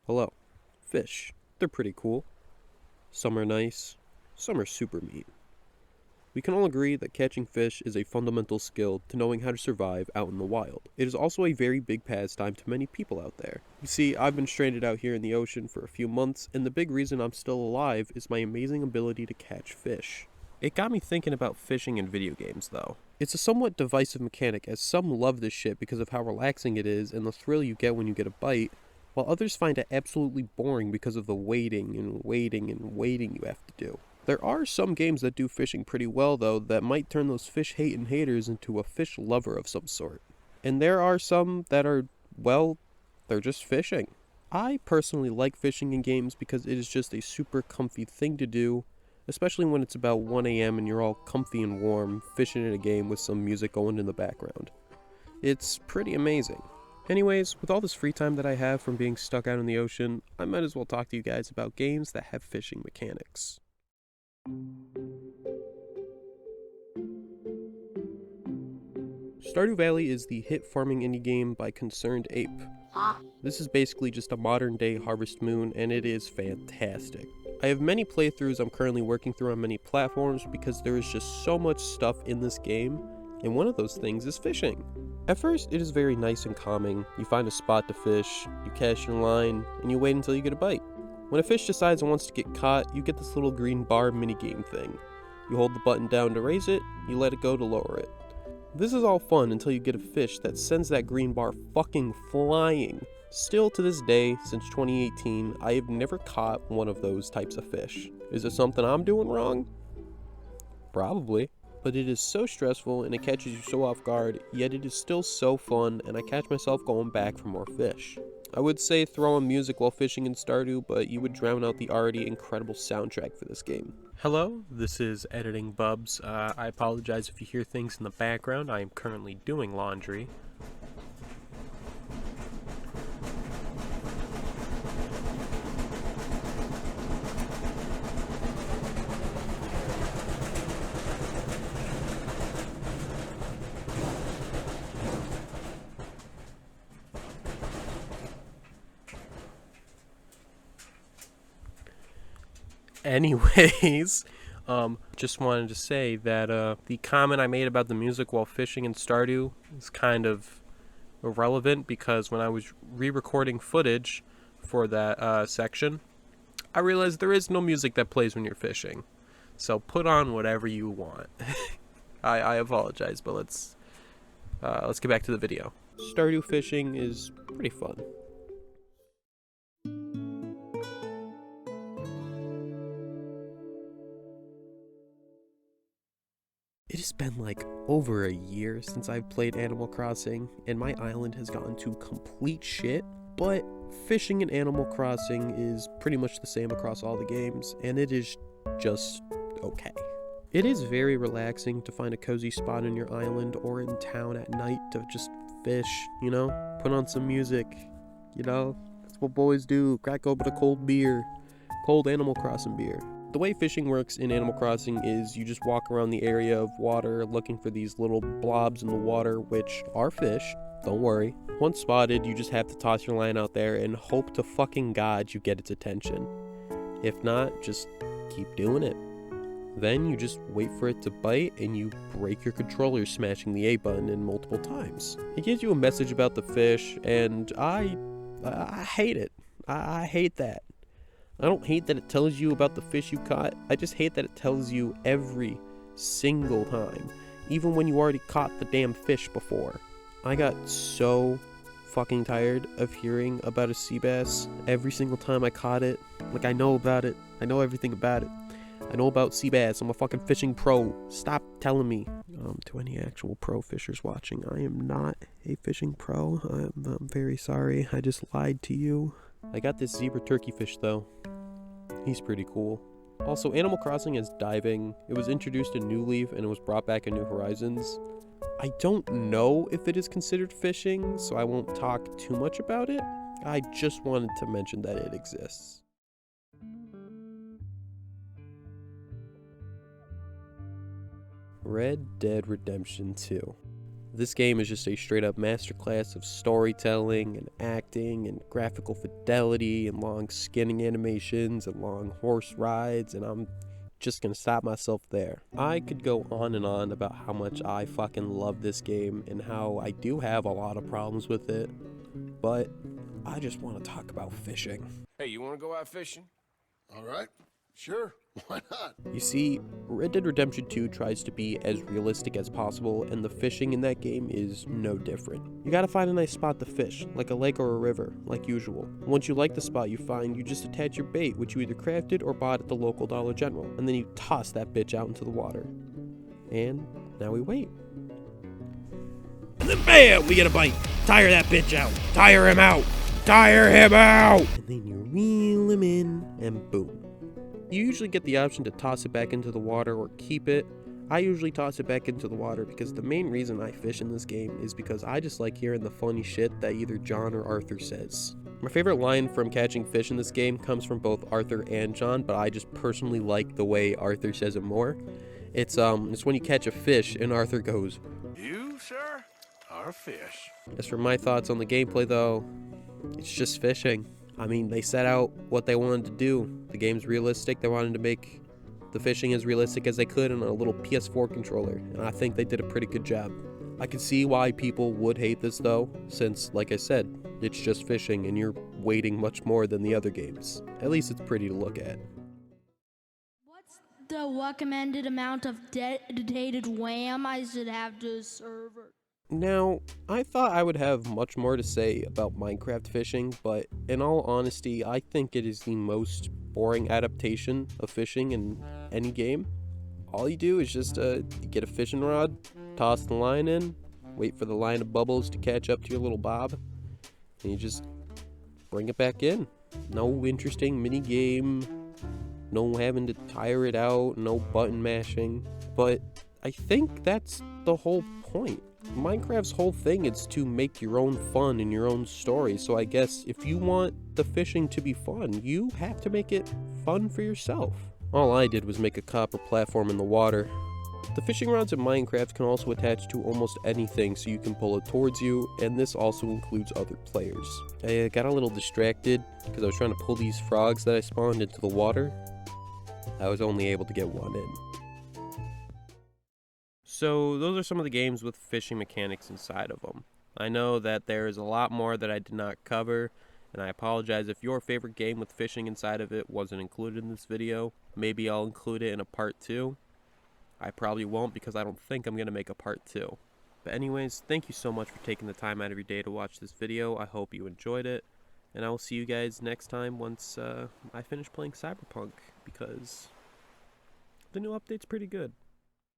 Hello. Fish. They're pretty cool. Some are nice, some are super mean. We can all agree that catching fish is a fundamental skill to knowing how to survive out in the wild. It is also a very big pastime to many people out there. You see, I've been stranded out here in the ocean for a few months, and the big reason I'm still alive is my amazing ability to catch fish. It got me thinking about fishing in video games, though. It's a somewhat divisive mechanic, as some love this shit because of how relaxing it is and the thrill you get when you get a bite, while others find it absolutely boring because of the waiting and waiting and waiting you have to do. There are some games that do fishing pretty well, though, that might turn those fish hating haters into a fish lover of some sort. And there are some that are, well, they're just fishing. I personally like fishing in games because it is just a super comfy thing to do, especially when it's about 1 a.m. and you're all comfy and warm, fishing in a game with some music going in the background. It's pretty amazing. Anyways, with all this free time that I have from being stuck out in the ocean, I might as well talk to you guys about games that have fishing mechanics. Stardew Valley is the hit farming indie game by Concerned Ape. This is basically just a modern day Harvest Moon, and it is fantastic. I have many playthroughs I'm currently working through on many platforms because there is just so much stuff in this game, and one of those things is fishing. At first, it is very nice and calming. You find a spot to fish, you cast your line, and you wait until you get a bite. When a fish decides it wants to get caught, you get this little green bar minigame thing. You hold the button down to raise it, you let it go to lower it. This is all fun until you get a fish that sends that green bar fucking flying. Still to this day, since 2018, I have never caught one of those types of fish. Is it something I'm doing wrong? Probably. But it is so stressful and it catches you so off guard, yet it is still so fun, and I catch myself going back for more fish. I would say throw on music while fishing in Stardew, but you would drown out the already incredible soundtrack for this game. Hello, this is Editing Bubs. I apologize if you hear things in the background. I am currently doing laundry. Anyways, just wanted to say that the comment I made about the music while fishing in Stardew is kind of irrelevant because when I was re-recording footage for that section, I realized there is no music that plays when you're fishing. So put on whatever you want. I apologize, but let's get back to the video. Stardew fishing is pretty fun. It has been like over a year since I've played Animal Crossing, and my island has gotten to complete shit, but fishing in Animal Crossing is pretty much the same across all the games, and it is just okay. It is very relaxing to find a cozy spot in your island or in town at night to just fish, put on some music, that's what boys do, crack open a cold beer, cold Animal Crossing beer. The way fishing works in Animal Crossing is you just walk around the area of water looking for these little blobs in the water, which are fish, don't worry. Once spotted, you just have to toss your line out there and hope to fucking God you get its attention. If not, just keep doing it. Then you just wait for it to bite and you break your controller smashing the A button in multiple times. It gives you a message about the fish, and I hate it. I hate that. I don't hate that it tells you about the fish you caught, I just hate that it tells you every single time, even when you already caught the damn fish before. I got so fucking tired of hearing about a sea bass every single time I caught it. Like, I know about it, I know everything about it. I know about sea bass, I'm a fucking fishing pro. Stop telling me. To any actual pro fishers watching, I am not a fishing pro. I'm very sorry, I just lied to you. I got this zebra turkey fish though. He's pretty cool. Also, Animal Crossing has diving. It was introduced in New Leaf and it was brought back in New Horizons. I don't know if it is considered fishing, so I won't talk too much about it. I just wanted to mention that it exists. Red Dead Redemption 2. This game is just a straight up masterclass of storytelling and acting and graphical fidelity and long skinning animations and long horse rides, and I'm just gonna stop myself there. I could go on and on about how much I fucking love this game and how I do have a lot of problems with it, but I just want to talk about fishing. Hey, you want to go out fishing? All right, sure, why not? You see, Red Dead Redemption 2 tries to be as realistic as possible, and the fishing in that game is no different. You gotta find a nice spot to fish, like a lake or a river, like usual. Once you like the spot you find, you just attach your bait, which you either crafted or bought at the local Dollar General, and then you toss that bitch out into the water. And now we wait. And then bam, we get a bite. Tire that bitch out. Tire him out. Tire him out! And then you reel him in, and boom. You usually get the option to toss it back into the water or keep it. I usually toss it back into the water because the main reason I fish in this game is because I just like hearing the funny shit that either John or Arthur says. My favorite line from catching fish in this game comes from both Arthur and John, but I just personally like the way Arthur says it more. It's when you catch a fish and Arthur goes, You, sir, are a fish. As for my thoughts on the gameplay though, it's just fishing. I mean, they set out what they wanted to do. The game's realistic. They wanted to make the fishing as realistic as they could on a little PS4 controller, and I think they did a pretty good job. I can see why people would hate this though, since, like I said, it's just fishing and you're waiting much more than the other games. At least it's pretty to look at. What's the recommended amount of dedicated RAM I should have to a server? Now, I thought I would have much more to say about Minecraft fishing, but in all honesty, I think it is the most boring adaptation of fishing in any game. All you do is just you get a fishing rod, toss the line in, wait for the line of bubbles to catch up to your little bob, and you just bring it back in. No interesting mini game, no having to tire it out, no button mashing, but I think that's the whole point. Minecraft's whole thing is to make your own fun and your own story, so I guess if you want the fishing to be fun, you have to make it fun for yourself. All I did was make a copper platform in the water. The fishing rods in Minecraft can also attach to almost anything, so you can pull it towards you, and this also includes other players. I got a little distracted because I was trying to pull these frogs that I spawned into the water. I was only able to get one in. So those are some of the games with fishing mechanics inside of them. I know that there is a lot more that I did not cover, and I apologize if your favorite game with fishing inside of it wasn't included in this video. Maybe I'll include it in a part 2. I probably won't because I don't think I'm going to make a part 2. But anyways, thank you so much for taking the time out of your day to watch this video. I hope you enjoyed it, and I will see you guys next time once I finish playing Cyberpunk, because the new update's pretty good.